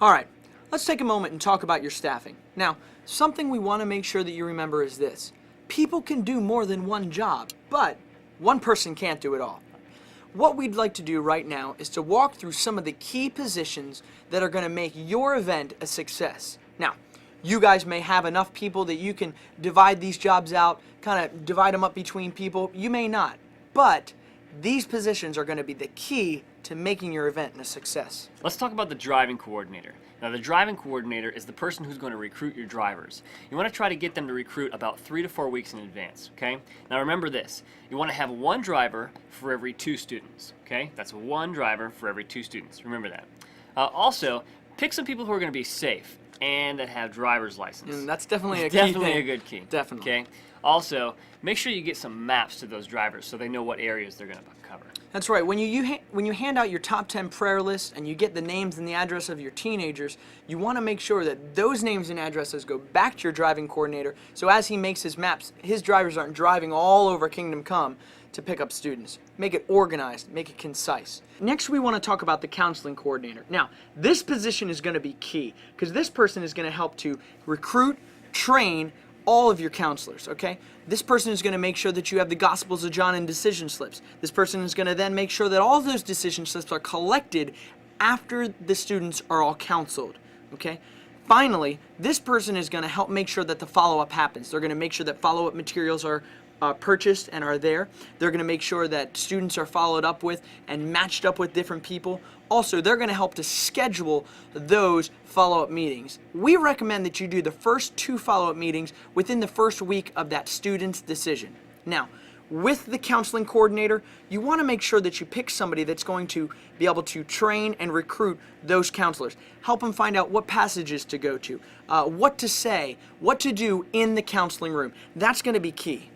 All right, let's take a moment and talk about your staffing. Now, something we want to make sure that you remember is this. People can do more than one job, but one person can't do it all. What we'd like to do right now is to walk through some of the key positions that are going to make your event a success. Now, you guys may have enough people that you can divide these jobs out, kind of divide them up between people. You may not, but these positions are going to be the key to making your event a success. Let's talk about the driving coordinator. Now, the driving coordinator is the person who's going to recruit your drivers. You want to try to get them to recruit about 3 to 4 weeks in advance, okay? Now remember this, you want to have one driver for every 2 students, okay? That's one driver for every 2 students, remember that. Also, pick some people who are going to be safe and that have driver's license. And that's definitely a key Definitely thing. a good key. Definitely. Okay? Also, make sure you get some maps to those drivers so they know what areas they're going to cover. That's right. When you hand out your top 10 prayer list and you get the names and the address of your teenagers, you want to make sure that those names and addresses go back to your driving coordinator, so as he makes his maps, his drivers aren't driving all over Kingdom Come to pick up students. Make it organized, make it concise. Next, we want to talk about the counseling coordinator. Now, this position is going to be key because this person is going to help to recruit, train all of your counselors, okay? This person is going to make sure that you have the Gospels of John and decision slips. This person is going to then make sure that all those decision slips are collected after the students are all counseled, okay? Finally, this person is going to help make sure that the follow-up happens. They're going to make sure that follow-up materials are purchased and are there. They're going to make sure that students are followed up with and matched up with different people. Also, they're going to help to schedule those follow-up meetings. We recommend that you do the first 2 follow-up meetings within the first week of that student's decision. Now, with the counseling coordinator, you want to make sure that you pick somebody that's going to be able to train and recruit those counselors. Help them find out what passages to go to, what to say, what to do in the counseling room. That's going to be key.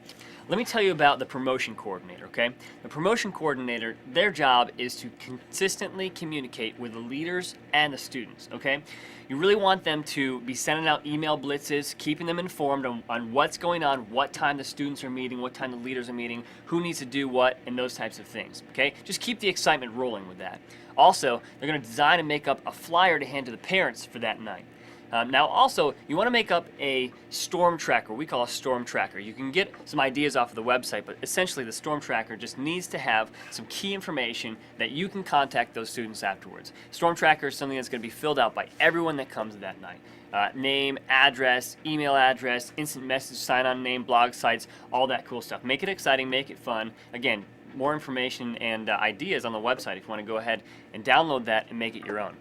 Let me tell you about the promotion coordinator, okay? The promotion coordinator, their job is to consistently communicate with the leaders and the students, okay? You really want them to be sending out email blitzes, keeping them informed on what's going on, what time the students are meeting, what time the leaders are meeting, who needs to do what, and those types of things, okay? Just keep the excitement rolling with that. Also, they're going to design and make up a flyer to hand to the parents for that night. Now also, you want to make up a storm tracker, we call a storm tracker. You can get some ideas off of the website, but essentially the storm tracker just needs to have some key information that you can contact those students afterwards. Storm tracker is something that's going to be filled out by everyone that comes that night. Name, address, email address, instant message, sign-on name, blog sites, all that cool stuff. Make it exciting, make it fun. Again, more information and ideas on the website if you want to go ahead and download that and make it your own.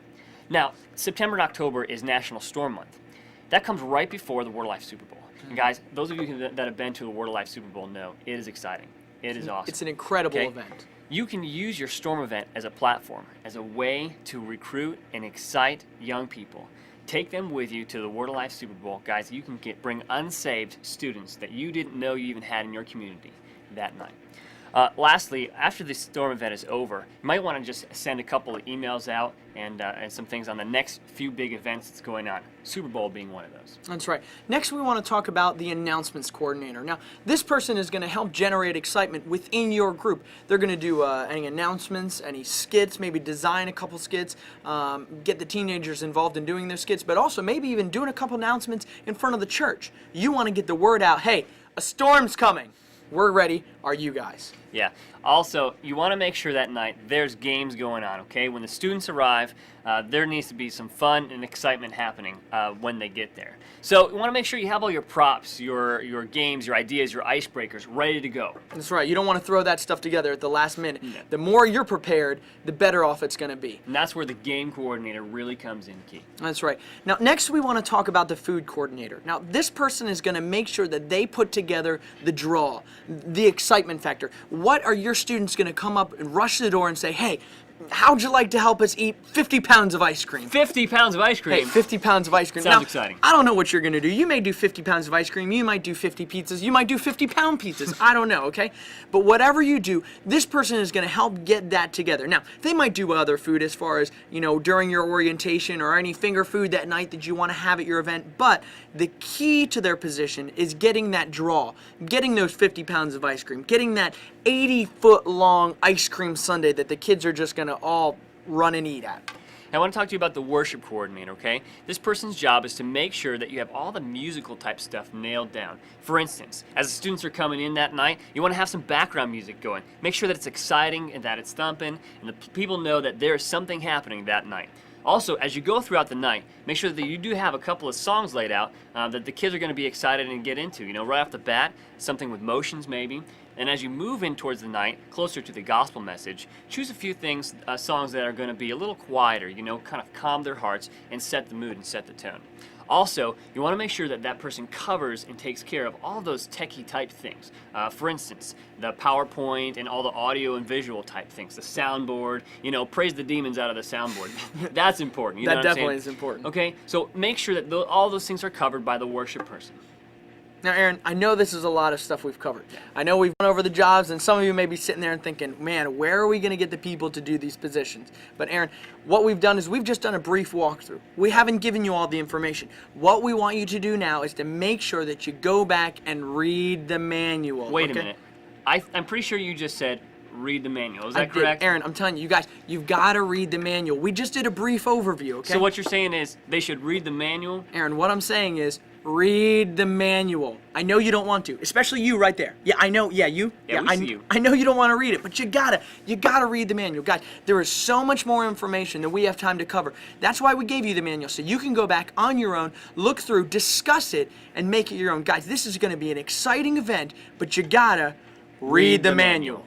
Now, September and October is National Storm Month. That comes right before the Word of Life Super Bowl. And guys, those of you that have been to a Word of Life Super Bowl know it is exciting. It is awesome. It's an incredible event. You can use your Storm event as a platform, as a way to recruit and excite young people. Take them with you to the Word of Life Super Bowl. Guys, you can bring unsaved students that you didn't know you even had in your community that night. Lastly, after the storm event is over, you might want to just send a couple of emails out and some things on the next few big events that's going on, Super Bowl being one of those. That's right. Next, we want to talk about the announcements coordinator. Now, this person is going to help generate excitement within your group. They're going to do any announcements, any skits, maybe design a couple skits, get the teenagers involved in doing their skits, but also maybe even doing a couple announcements in front of the church. You want to get the word out, hey, a storm's coming. We're ready. Are you guys? Yeah. Also, you want to make sure that night there's games going on, okay? When the students arrive, there needs to be some fun and excitement happening when they get there. So you want to make sure you have all your props, your games, your ideas, your icebreakers ready to go. That's right. You don't want to throw that stuff together at the last minute. No. The more you're prepared, the better off it's going to be. And that's where the game coordinator really comes in key. That's right. Now, next we want to talk about the food coordinator. Now, this person is going to make sure that they put together the draw, the excitement factor. What are your students going to come up and rush the door and say, hey, how'd you like to help us eat 50 pounds of ice cream? 50 pounds of ice cream. Hey, 50 pounds of ice cream. Sounds now, exciting. I don't know what you're going to do. You may do 50 pounds of ice cream. You might do 50 pizzas. You might do 50-pound pizzas. I don't know, okay? But whatever you do, this person is going to help get that together. Now, they might do other food as far as, you know, during your orientation or any finger food that night that you want to have at your event. But the key to their position is getting that draw, getting those 50 pounds of ice cream, getting that 80-foot long ice cream sundae that the kids are just going to all run and eat at. I want to talk to you about the worship coordinator, okay? This person's job is to make sure that you have all the musical type stuff nailed down. For instance, as the students are coming in that night, you want to have some background music going. Make sure that it's exciting and that it's thumping, and the people know that there is something happening that night. Also, as you go throughout the night, make sure that you do have a couple of songs laid out that the kids are going to be excited and get into. You know, right off the bat, something with motions maybe. And as you move in towards the night, closer to the gospel message, choose a few things, songs that are going to be a little quieter, you know, kind of calm their hearts and set the mood and set the tone. Also, you want to make sure that that person covers and takes care of all those techie type things. For instance, the PowerPoint and all the audio and visual type things, the soundboard, you know, praise the demons out of the soundboard. That's important. You know That what I'm definitely saying? is important. Okay, so make sure that all those things are covered by the worship person. Now, Aaron, I know this is a lot of stuff we've covered. I know we've gone over the jobs, and some of you may be sitting there and thinking, man, where are we going to get the people to do these positions? But, Aaron, what we've done is we've just done a brief walkthrough. We haven't given you all the information. What we want you to do now is to make sure that you go back and read the manual. Wait okay? a minute. I'm pretty sure you just said read the manual. Is I that correct? did. Aaron, I'm telling you, you guys, you've got to read the manual. We just did a brief overview, okay? So what you're saying is they should read the manual? Aaron, what I'm saying is read the manual. I know you don't want to, especially you right there. Yeah, I know. Yeah, you. Yeah, we see you. I know you don't want to read it, but you gotta read the manual, guys. There is so much more information than we have time to cover. That's why we gave you the manual, so you can go back on your own, look through, discuss it, and make it your own, guys. This is going to be an exciting event, but you gotta read the manual.